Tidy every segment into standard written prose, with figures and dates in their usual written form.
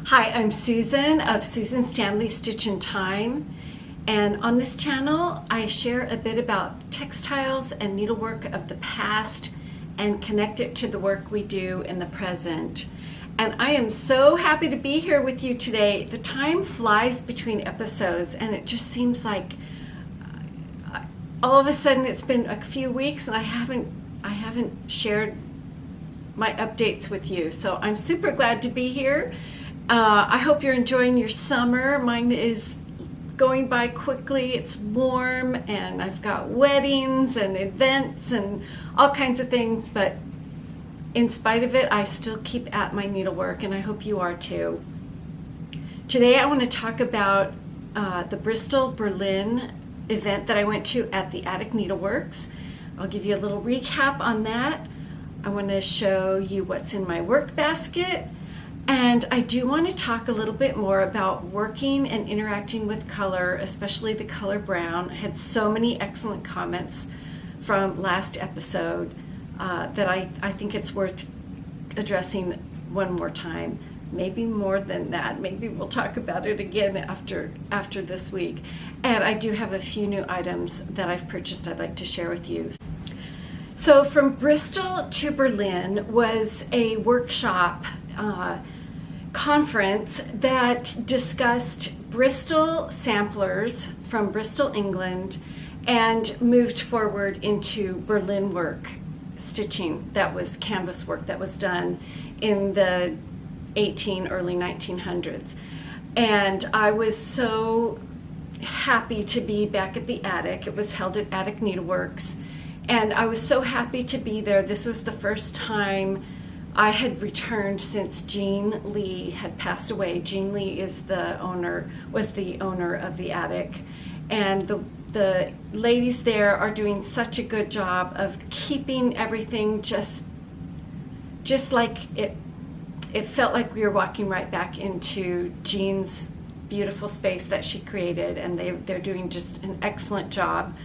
Hi, I'm Susan of Susan Stanley Stitch in Time, and on this channel I share a bit about textiles and needlework of the past and connect it to the work we do in the present. And I am so happy to be here with you today. The time flies between episodes and it just seems like all of a sudden it's been a few weeks and I haven't shared my updates with you. So I'm super glad to be here. I hope you're enjoying your summer. Mine is going by quickly. It's warm and I've got weddings and events and all kinds of things, but in spite of it, I still keep at my needlework, and I hope you are too. Today I want to talk about the Bristol, Berlin event that I went to at the Attic Needleworks. I'll give you a little recap on that. I want to show you what's in my work basket. And I do want to talk a little bit more about working and interacting with color, especially the color brown. I had so many excellent comments from last episode that I think it's worth addressing one more time. Maybe more than that. Maybe we'll talk about it again after this week. And I do have a few new items that I've purchased I'd like to share with you. So from Bristol to Berlin was a workshop conference that discussed Bristol samplers from Bristol, England, and moved forward into Berlin work, stitching that was canvas work that was done in the early 1900s. And I was so happy to be back at the Attic. It was held at Attic Needleworks, and I was so happy to be there. This was the first time I had returned since Jean Lee had passed away. Jean Lee was the owner of the Attic, and the ladies there are doing such a good job of keeping everything just like it. It felt like we were walking right back into Jean's beautiful space that she created, and they're doing just an excellent job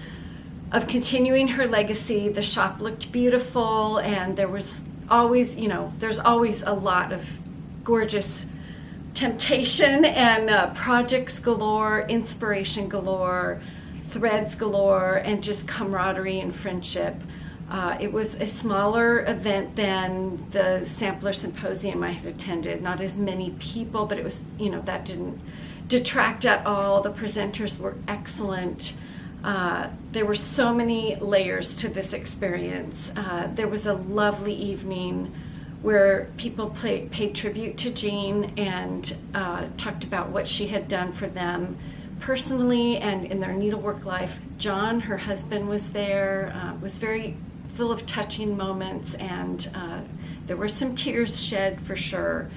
of continuing her legacy. The shop looked beautiful, and there was always, there's always a lot of gorgeous temptation and projects galore, inspiration galore, threads galore, and just camaraderie and friendship. It was a smaller event than the sampler symposium I had attended. Not as many people, but it was, that didn't detract at all. The presenters were excellent. There were so many layers to this experience. There was a lovely evening where people paid tribute to Jean and talked about what she had done for them personally and in their needlework life. John, her husband, was there. Was very full of touching moments, and there were some tears shed for sure.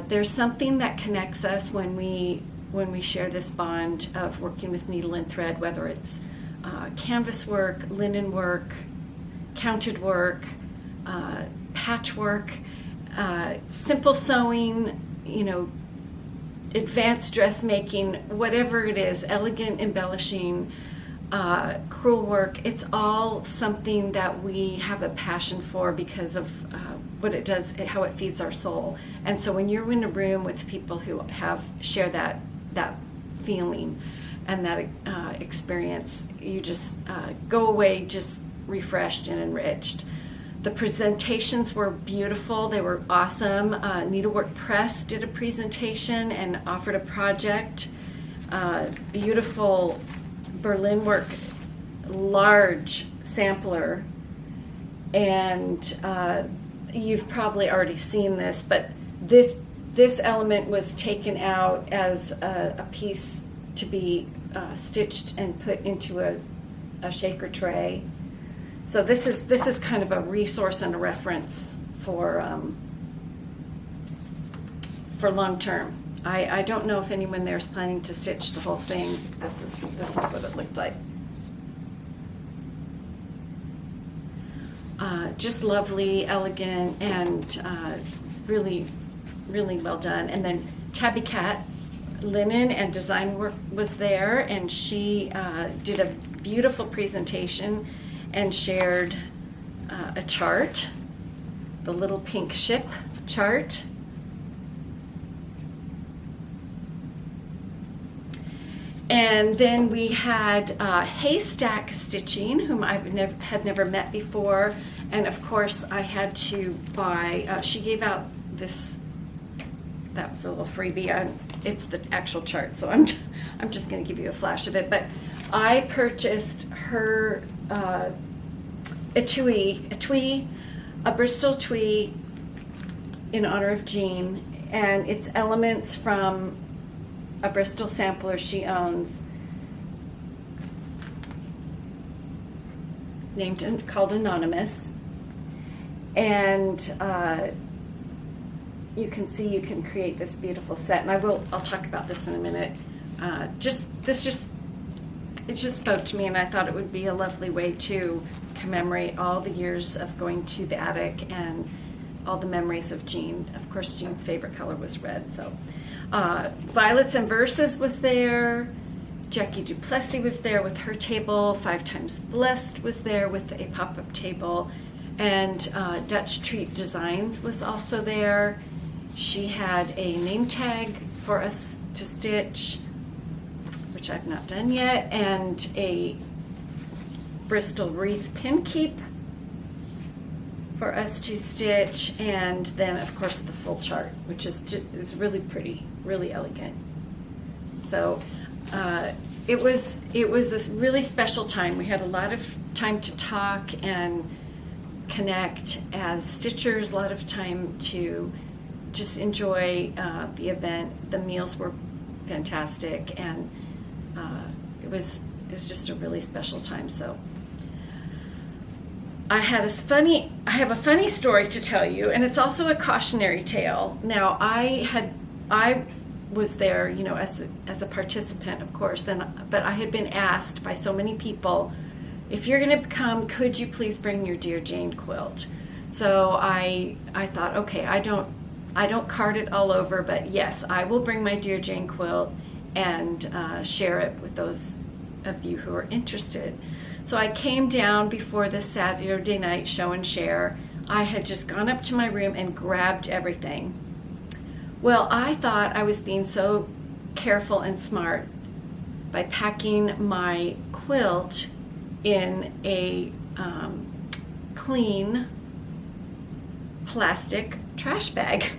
There's something that connects us when we share this bond of working with needle and thread, whether it's canvas work, linen work, counted work, patchwork, simple sewing, advanced dressmaking, whatever it is, elegant embellishing, crewel work. It's all something that we have a passion for because of what it does, how it feeds our soul. And so when you're in a room with people who share that feeling and that experience, you just go away just refreshed and enriched. The presentations were beautiful. They were awesome. Needlework Press did a presentation and offered a project. Beautiful Berlin work, large sampler, and you've probably already seen this, but this element was taken out as a piece to be stitched and put into a shaker tray. So this is kind of a resource and a reference for long term. I don't know if anyone there is planning to stitch the whole thing. This is what it looked like. Just lovely, elegant, and really, really well done. And then Tabbycat linen and design work was there, and she did a beautiful presentation and shared a chart, the little pink ship chart. And then we had Haystack Stitching, whom I had never met before. And of course, I had to buy, she gave out this, that was a little freebie. It's the actual chart, so I'm just going to give you a flash of it. But I purchased her a Bristol twee in honor of Jean, and it's elements from a Bristol sampler she owns, called Anonymous, and you can see you can create this beautiful set, and I'll talk about this in a minute. It just spoke to me, and I thought it would be a lovely way to commemorate all the years of going to the attic and all the memories of Jean. Of course, Jean's favorite color was red, so. Violets and Verses was there. Jackie Duplessis was there with her table. 5 Times Blessed was there with a pop-up table. And Dutch Treat Designs was also there. She had a name tag for us to stitch, which I've not done yet, and a Bristol wreath pin keep for us to stitch, and then of course the full chart, which is really pretty, really elegant. So it was this really special time. We had a lot of time to talk and connect as stitchers, a lot of time to just enjoy the event. The meals were fantastic, and it was just a really special time. So I have a funny story to tell you, and it's also a cautionary tale. Now, I was there, as a participant, of course, but I had been asked by so many people, if you're going to come, could you please bring your Dear Jane quilt? So I thought, okay, I don't card it all over, but yes, I will bring my Dear Jane quilt and share it with those of you who are interested. So I came down before the Saturday night show and share. I had just gone up to my room and grabbed everything. Well, I thought I was being so careful and smart by packing my quilt in a clean plastic trash bag,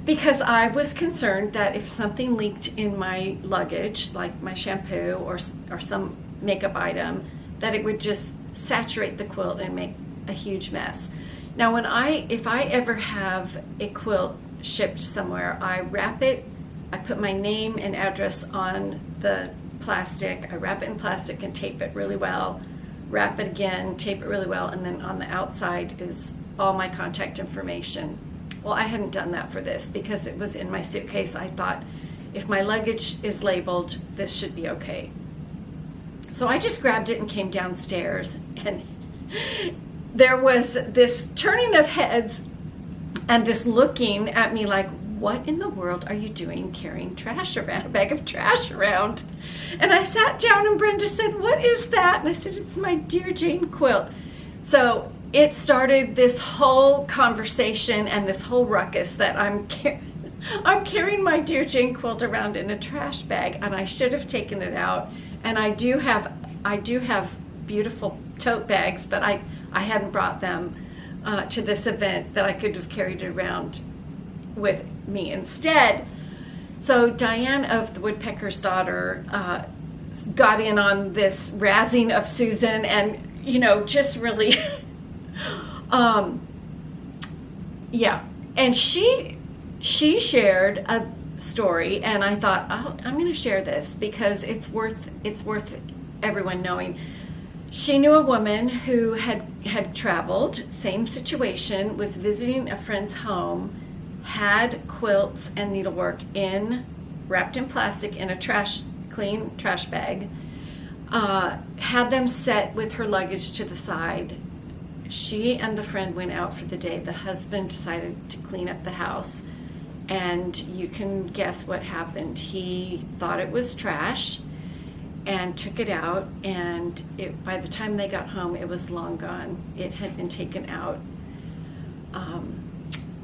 because I was concerned that if something leaked in my luggage, like my shampoo or some makeup item, that it would just saturate the quilt and make a huge mess. Now, if I ever have a quilt shipped somewhere, I wrap it, I put my name and address on the plastic, I wrap it in plastic and tape it really well, wrap it again, tape it really well, and then on the outside is all my contact information. Well, I hadn't done that for this because it was in my suitcase. I thought, if my luggage is labeled, this should be okay. So I just grabbed it and came downstairs, and there was this turning of heads and this looking at me like, what in the world are you doing carrying trash around, a bag of trash around? And I sat down and Brenda said, what is that? And I said, it's my Dear Jane quilt. So it started this whole conversation and this whole ruckus that I'm carrying my Dear Jane quilt around in a trash bag, and I should have taken it out. And I do have beautiful tote bags, but I hadn't brought them to this event that I could have carried it around with me instead. So Diane of the Woodpecker's Daughter got in on this razzing of Susan, and just really yeah. And she shared a story, and I thought, oh, I'm going to share this because it's worth everyone knowing. She knew a woman who had traveled, same situation, was visiting a friend's home, had quilts and needlework wrapped in plastic in a clean trash bag, had them set with her luggage to the side. She and the friend went out for the day. The husband decided to clean up the house, and you can guess what happened. He thought it was trash and took it out, and by the time they got home, it was long gone. It had been taken out.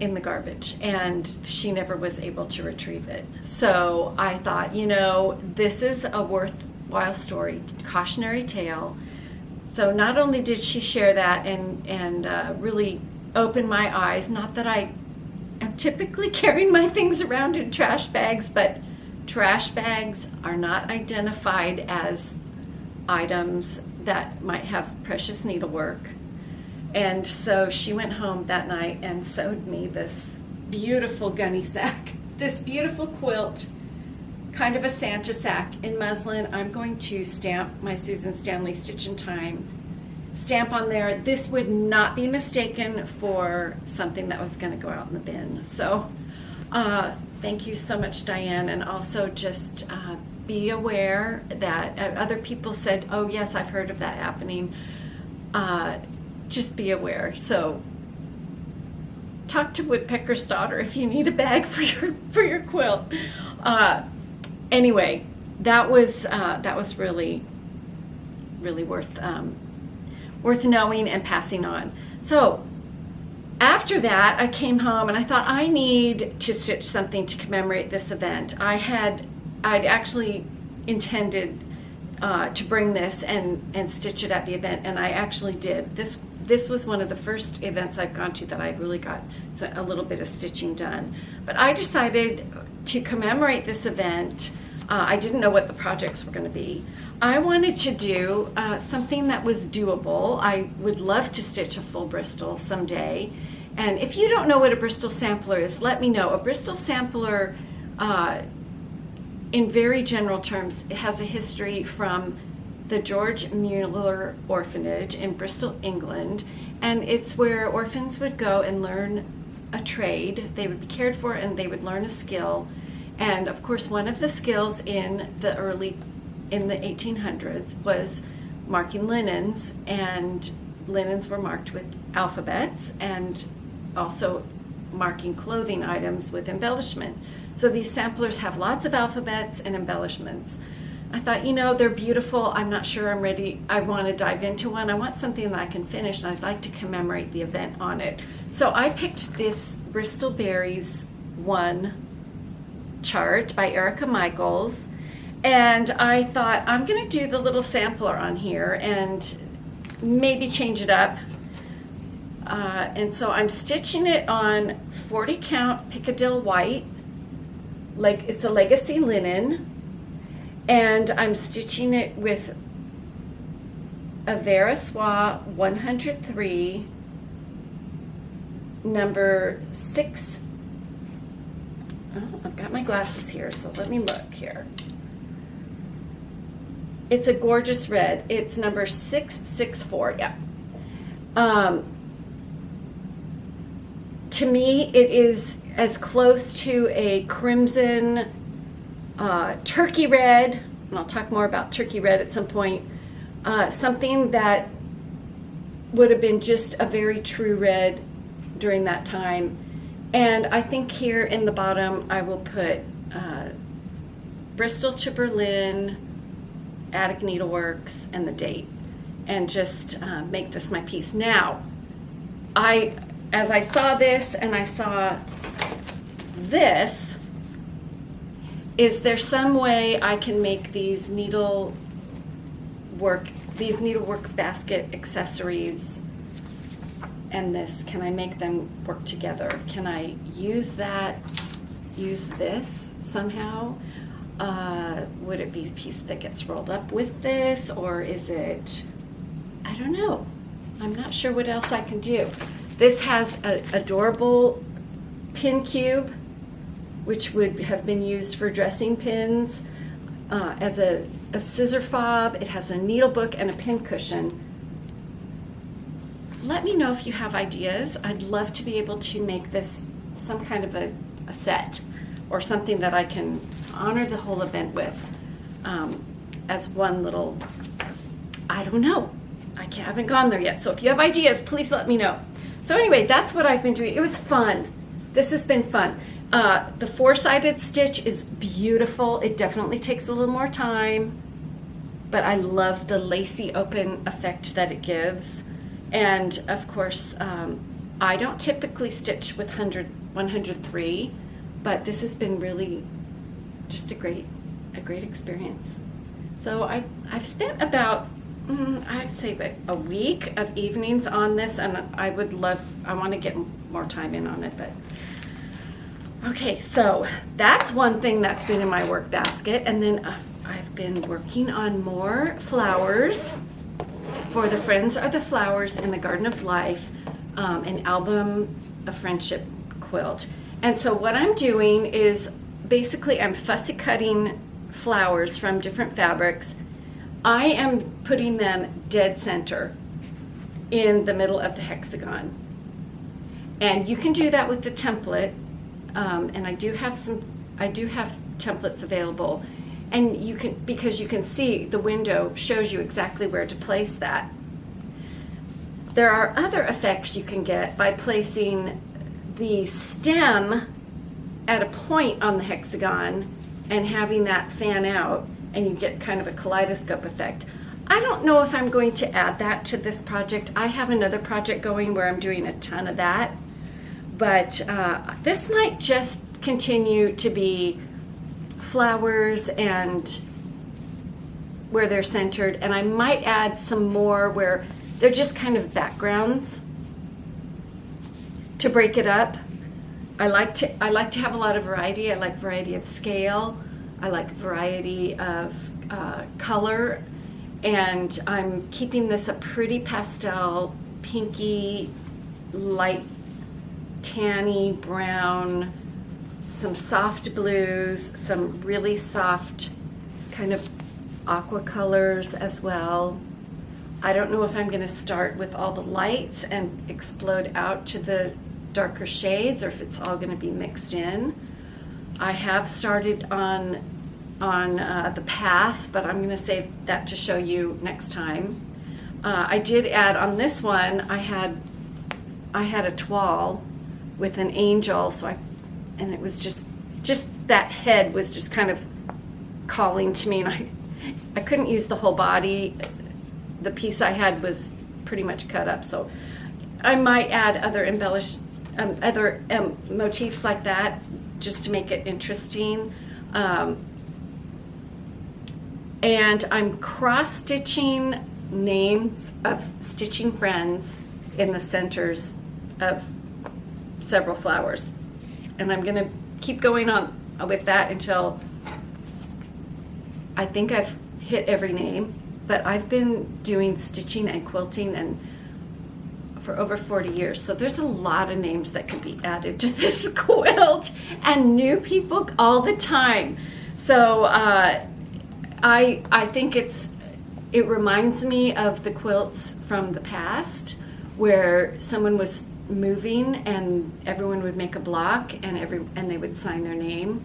in the garbage, and she never was able to retrieve it. So I thought, you know, this is a worthwhile story, cautionary tale. So not only did she share that and really open my eyes, not that I am typically carrying my things around in trash bags, but trash bags are not identified as items that might have precious needlework. And so she went home that night and sewed me this beautiful gunny sack, this beautiful quilt, kind of a Santa sack in muslin. I'm going to stamp my Susan Stanley Stitch in Time stamp on there. This would not be mistaken for something that was going to go out in the bin. So thank you so much, Diane. And also just be aware that other people said, oh yes, I've heard of that happening. Just be aware. So talk to Woodpecker's Daughter if you need a bag for your quilt. Anyway, that was really worth knowing and passing on. So after that, I came home and I thought I need to stitch something to commemorate this event. I'd actually intended to bring this and stitch it at the event, and I actually did. This was one of the first events I've gone to that I really got a little bit of stitching done. But I decided to commemorate this event. I didn't know what the projects were going to be. I wanted to do something that was doable. I would love to stitch a full Bristol someday. And if you don't know what a Bristol sampler is, let me know. A Bristol sampler, in very general terms, it has a history from the George Mueller Orphanage in Bristol, England, and it's where orphans would go and learn a trade. They would be cared for and they would learn a skill. And of course, one of the skills in the 1800s was marking linens, and linens were marked with alphabets, and also marking clothing items with embellishment. So these samplers have lots of alphabets and embellishments. I thought, you know, they're beautiful. I'm not sure I'm ready. I want to dive into one. I want something that I can finish, and I'd like to commemorate the event on it. So I picked this Bristol Berries 1 chart by Erica Michaels, and I thought I'm going to do the little sampler on here and maybe change it up. And so I'm stitching it on 40 count Piccadilly white, like it's a legacy linen. And I'm stitching it with a Vera Soie 103, number 6. Oh, I've got my glasses here, so let me look here. It's a gorgeous red. It's number 664, yeah. To me, it is as close to a crimson turkey red, and I'll talk more about turkey red at some point, something that would have been just a very true red during that time. And I think here in the bottom I will put Bristol to Berlin, Attic Needleworks, and the date, and just make this my piece. Now, as I saw this and I saw this, is there some way I can make these needlework basket accessories and this, can I make them work together? Can I use this somehow? Would it be a piece that gets rolled up with this, or is it, I don't know. I'm not sure what else I can do. This has an adorable pin cube, which would have been used for dressing pins, as a scissor fob. It has a needle book and a pin cushion. Let me know if you have ideas. I'd love to be able to make this some kind of a set, or something that I can honor the whole event with, as one little, I don't know. I haven't gone there yet. So if you have ideas, please let me know. So anyway, that's what I've been doing. It was fun. This has been fun. The four-sided stitch is beautiful. It definitely takes a little more time, but I love the lacy open effect that it gives. And of course, I don't typically stitch with 103, but this has been really just a great experience. So I've spent about, I'd say a week of evenings on this, and I want to get more time in on it, but okay, so that's one thing that's been in my work basket. And then I've been working on more flowers for the Friends Are the Flowers in the Garden of Life, an album of friendship quilt. And so what I'm doing is basically I'm fussy cutting flowers from different fabrics. I am putting them dead center in the middle of the hexagon. And you can do that with the template. And I do have templates available, and because you can see the window shows you exactly where to place that. There are other effects you can get by placing the stem at a point on the hexagon and having that fan out, and you get kind of a kaleidoscope effect. I don't know if I'm going to add that to this project. I have another project going where I'm doing a ton of that. But this might just continue to be flowers and where they're centered, and I might add some more where they're just kind of backgrounds to break it up. I like to have a lot of variety. I like variety of scale. I like variety of color, and I'm keeping this a pretty pastel, pinky, light tanny brown, some soft blues, some really soft kind of aqua colors as well. I don't know if I'm going to start with all the lights and explode out to the darker shades, or if it's all going to be mixed in. I have started on the path, but I'm going to save that to show you next time. I did add on this one, I had a toile with an angel, and it was just that head was just kind of calling to me, and I couldn't use the whole body. The piece I had was pretty much cut up, so I might add other motifs like that just to make it interesting. And I'm cross-stitching names of stitching friends in the centers of several flowers, and I'm going to keep going on with that until I think I've hit every name. But I've been doing stitching and quilting and for over 40 years, so there's a lot of names that could be added to this quilt, and new people all the time. So I think it reminds me of the quilts from the past where someone was moving and everyone would make a block and they would sign their name.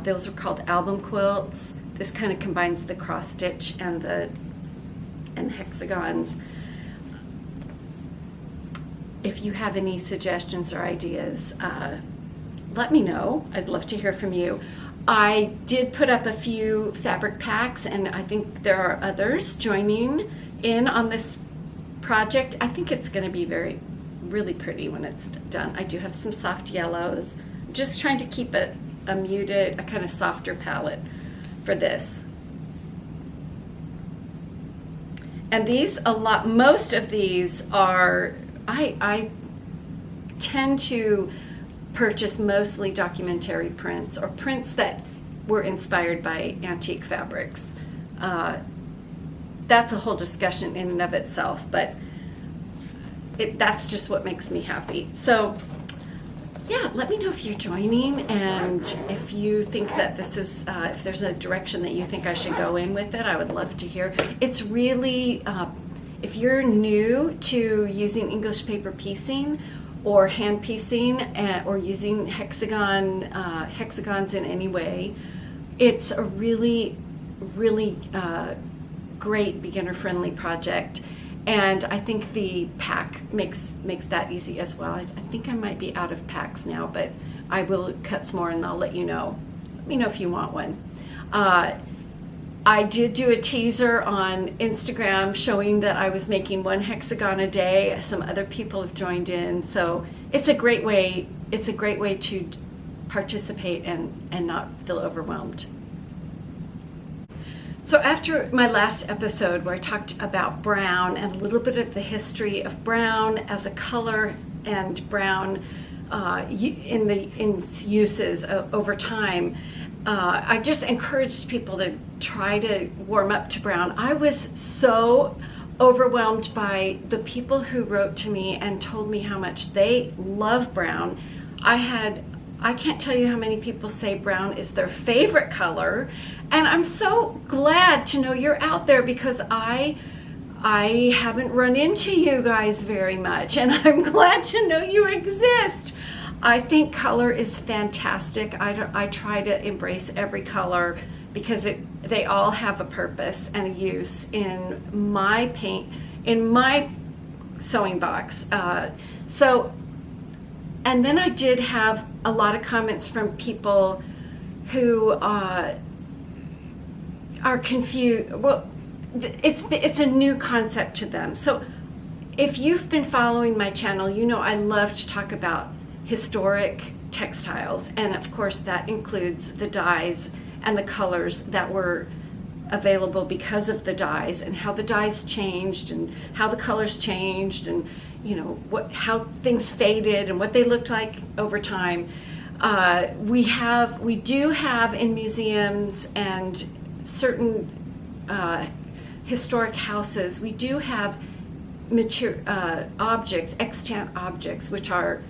Those are called album quilts. This kind of combines the cross stitch and the hexagons. If you have any suggestions or ideas, let me know. I'd love to hear from you. I did put up a few fabric packs, and I think there are others joining in on this project. I think it's going to be really pretty when it's done. I do have some soft yellows. I'm just trying to keep it a muted, a kind of softer palette for this. And most of these are, I tend to purchase mostly documentary prints or prints that were inspired by antique fabrics. That's a whole discussion in and of itself, but that's just what makes me happy. So yeah, let me know if you're joining, and if you think that this is, if there's a direction that you think I should go in with it, I would love to hear. It's really, if you're new to using English paper piecing or hand piecing or using hexagons in any way, it's a really, really great beginner-friendly project. And I think the pack makes that easy as well. I think I might be out of packs now, but I will cut some more and I'll let you know. Let me know if you want one. I did do a teaser on Instagram showing that I was making 1 hexagon a day. Some other people have joined in, so it's a great way. It's a great way to participate and not feel overwhelmed. So after my last episode where I talked about brown and a little bit of the history of brown as a color and brown in its uses over time, I just encouraged people to try to warm up to brown. I was so overwhelmed by the people who wrote to me and told me how much they love brown. I can't tell you how many people say brown is their favorite color, and I'm so glad to know you're out there, because I haven't run into you guys very much, and I'm glad to know you exist. I think color is fantastic. I try to embrace every color because they all have a purpose and a use in my in my sewing box. And then I did have a lot of comments from people who are confused. Well, it's a new concept to them. So if you've been following my channel, you know I love to talk about historic textiles, and of course that includes the dyes and the colors that were available because of the dyes, and how the dyes changed and how the colors changed, and you know how things faded and what they looked like over time. We do have in museums and certain historic houses, we do have objects, extant objects, which are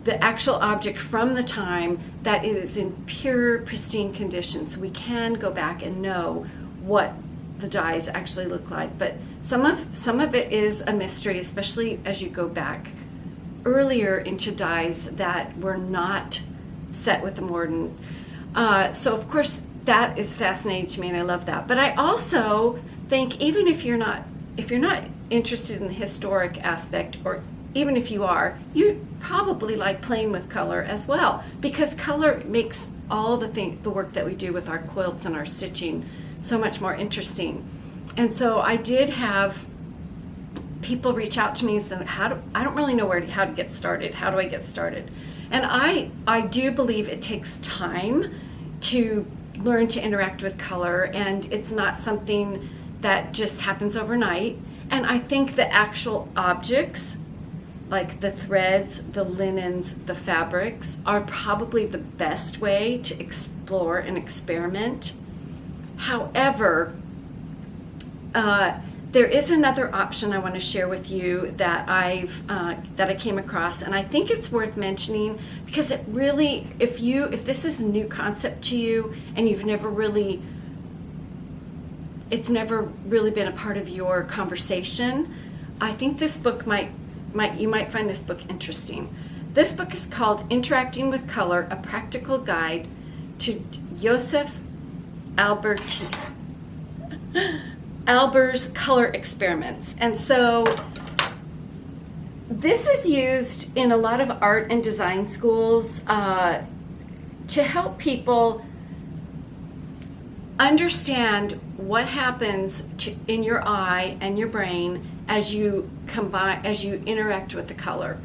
the actual object from the time that is in pure, pristine condition. So we can go back and know what the dyes actually look like. But some of it is a mystery, especially as you go back earlier into dyes that were not set with the mordant. So of course that is fascinating to me, and I love that. But I also think even if you're not interested in the historic aspect, or even if you are, you probably like playing with color as well, because color makes all the work that we do with our quilts and our stitching so much more interesting. And so I did have people reach out to me and say, I don't really know how to get started. How do I get started? And I do believe it takes time to learn to interact with color, and it's not something that just happens overnight. And I think the actual objects, like the threads, the linens, the fabrics, are probably the best way to explore and experiment. However, there is another option I want to share with you that I came across, and I think it's worth mentioning, because it really, if this is a new concept to you and it's never really been a part of your conversation, I think this book you might find this book interesting. This book is called Interacting with Color: A Practical Guide to Josef Albers' Color Experiments. And so this is used in a lot of art and design schools to help people understand what happens in your eye and your brain as you interact with the color.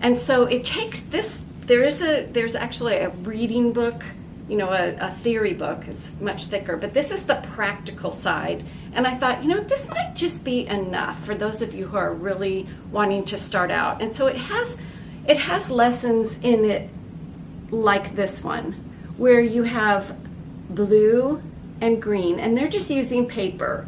And so it takes this, there's actually a reading book, a theory book. It's much thicker, but this is the practical side. And I thought, this might just be enough for those of you who are really wanting to start out. And so it has lessons in it like this one, where you have blue and green, and they're just using paper.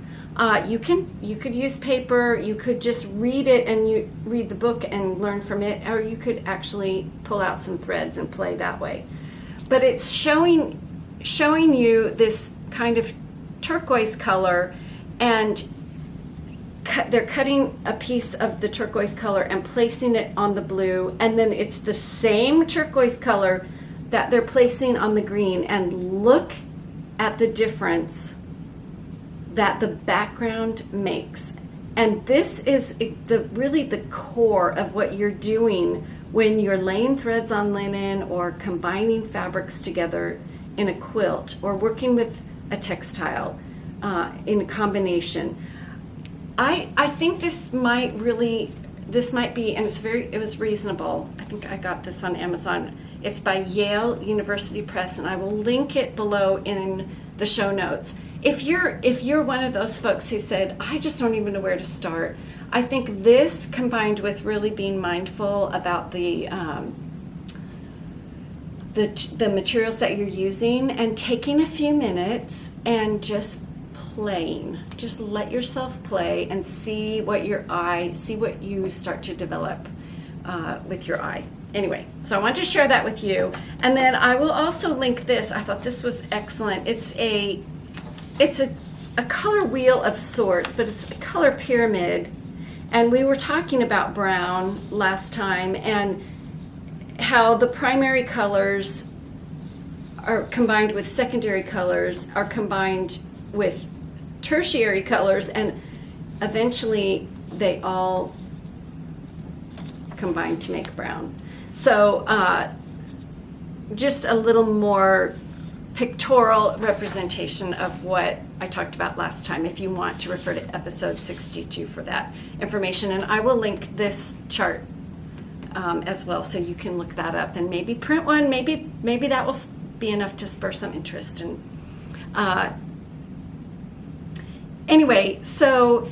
You could use paper, you could just read it and you read the book and learn from it, or you could actually pull out some threads and play that way. But it's showing you this kind of turquoise color, and they're cutting a piece of the turquoise color and placing it on the blue, and then it's the same turquoise color that they're placing on the green, and look at the difference that the background makes. And this is really the core of what you're doing when you're laying threads on linen, or combining fabrics together in a quilt, or working with a textile. in combination. I think this might be, and it was reasonable. I think I got this on Amazon. It's by Yale University Press, and I will link it below in the show notes. If you're one of those folks who said, I just don't even know where to start, I think this, combined with really being mindful about the materials that you're using and taking a few minutes and just playing, just let yourself play and see what you start to develop with your eye. Anyway, so I want to share that with you. And then I will also link this. I thought this was excellent. It's a color wheel of sorts, but it's a color pyramid. And we were talking about brown last time and how the primary colors are combined with secondary colors, are combined with tertiary colors, and eventually they all combine to make brown. So just a little more pictorial representation of what I talked about last time, if you want to refer to episode 62 for that information. And I will link this chart as well, so you can look that up and maybe print one. Maybe that will be enough to spur some interest. And anyway, so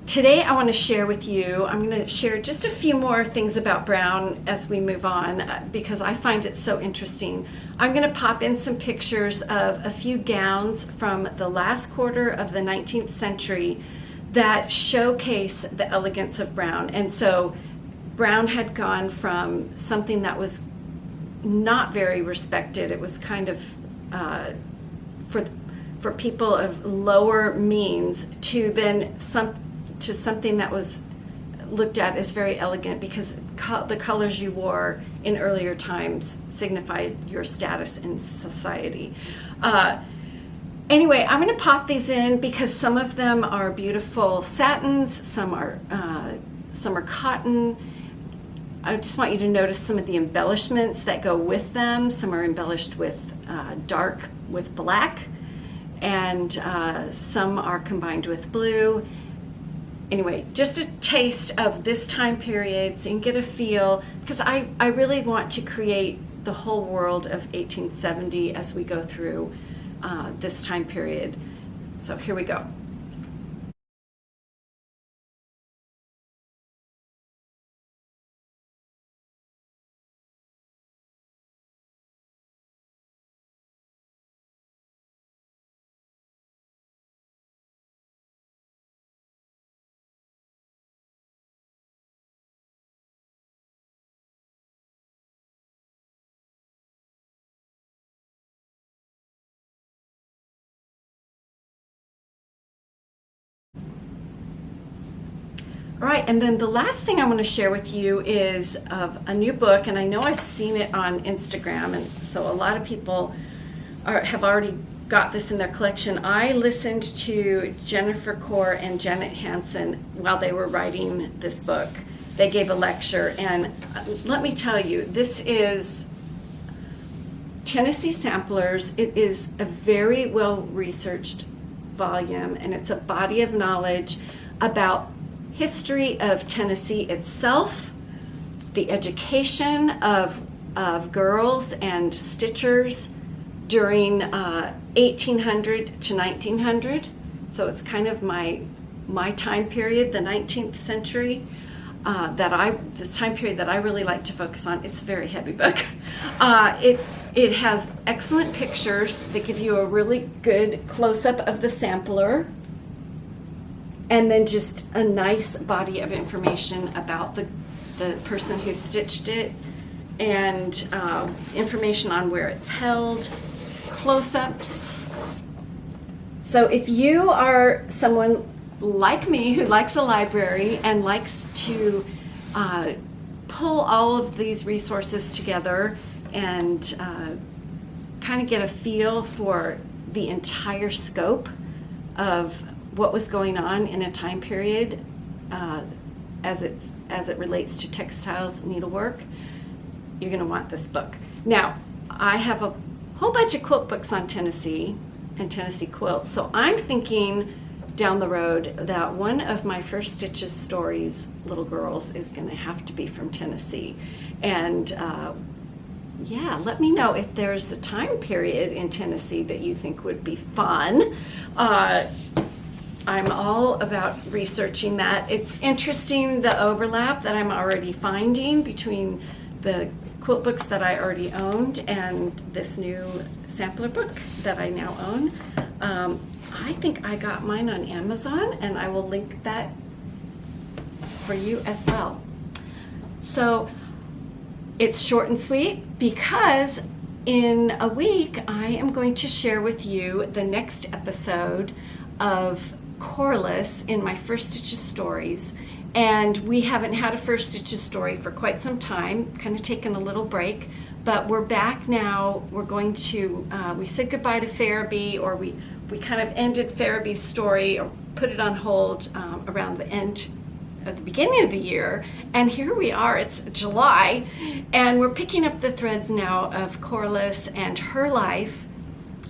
today I want to share with you, I'm going to share just a few more things about brown as we move on, because I find it so interesting. I'm going to pop in some pictures of a few gowns from the last quarter of the 19th century that showcase the elegance of brown. And so brown had gone from something that was not very respected. It was kind of for people of lower means to then something that was looked at as very elegant, because the colors you wore in earlier times signified your status in society. Anyway, I'm going to pop these in because some of them are beautiful satins, some are cotton. I just want you to notice some of the embellishments that go with them. Some are embellished with dark with black, and some are combined with blue. Anyway, just a taste of this time period so you can get a feel, because I really want to create the whole world of 1870 as we go through this time period. So here we go. All right, and then the last thing I want to share with you is of a new book, and I know I've seen it on Instagram, and so a lot of people have already got this in their collection. I listened to Jennifer Core and Janet Hansen while they were writing this book. They gave a lecture, and let me tell you, this is Tennessee Samplers. It is a very well-researched volume, and it's a body of knowledge about history of Tennessee itself, the education of girls and stitchers during 1800 to 1900. So it's kind of my time period, the 19th century, this time period that I really like to focus on. It's a very heavy book. It has excellent pictures that give you a really good close-up of the sampler, and then just a nice body of information about the person who stitched it, and information on where it's held, close-ups. So if you are someone like me who likes a library and likes to pull all of these resources together and kind of get a feel for the entire scope of what was going on in a time period as it relates to textiles, needlework, you're going to want this book. Now, I have a whole bunch of quilt books on Tennessee, and Tennessee quilts. So I'm thinking down the road that one of my first Stitches stories, Little Girls, is going to have to be from Tennessee. And yeah, let me know if there's a time period in Tennessee that you think would be fun. I'm all about researching that. It's interesting, the overlap that I'm already finding between the quilt books that I already owned and this new sampler book that I now own. I think I got mine on Amazon, and I will link that for you as well. So it's short and sweet because in a week I am going to share with you the next episode of Corliss in my First Stitches stories. And we haven't had a First Stitches story for quite some time, kind of taken a little break, but we're back now. We're going to, we said goodbye to Farabee, or we kind of ended Farabee's story or put it on hold around the end at the beginning of the year, and here we are. It's July, and we're picking up the threads now of Corliss and her life.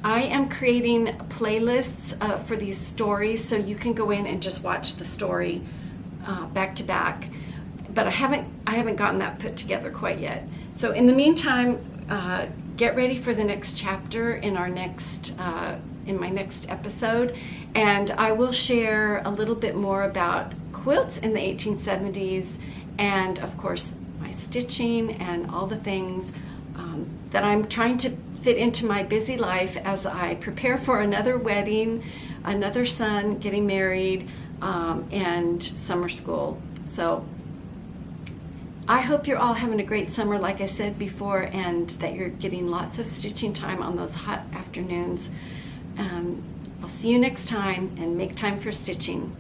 I am creating playlists for these stories, so you can go in and just watch the story back to back. But I haven't gotten that put together quite yet. So in the meantime, get ready for the next chapter in our next in my next episode, and I will share a little bit more about quilts in the 1870s, and of course my stitching and all the things that I'm trying to fit into my busy life as I prepare for another wedding, another son getting married, and summer school. So I hope you're all having a great summer, like I said before, and that you're getting lots of stitching time on those hot afternoons. I'll see you next time, and make time for stitching.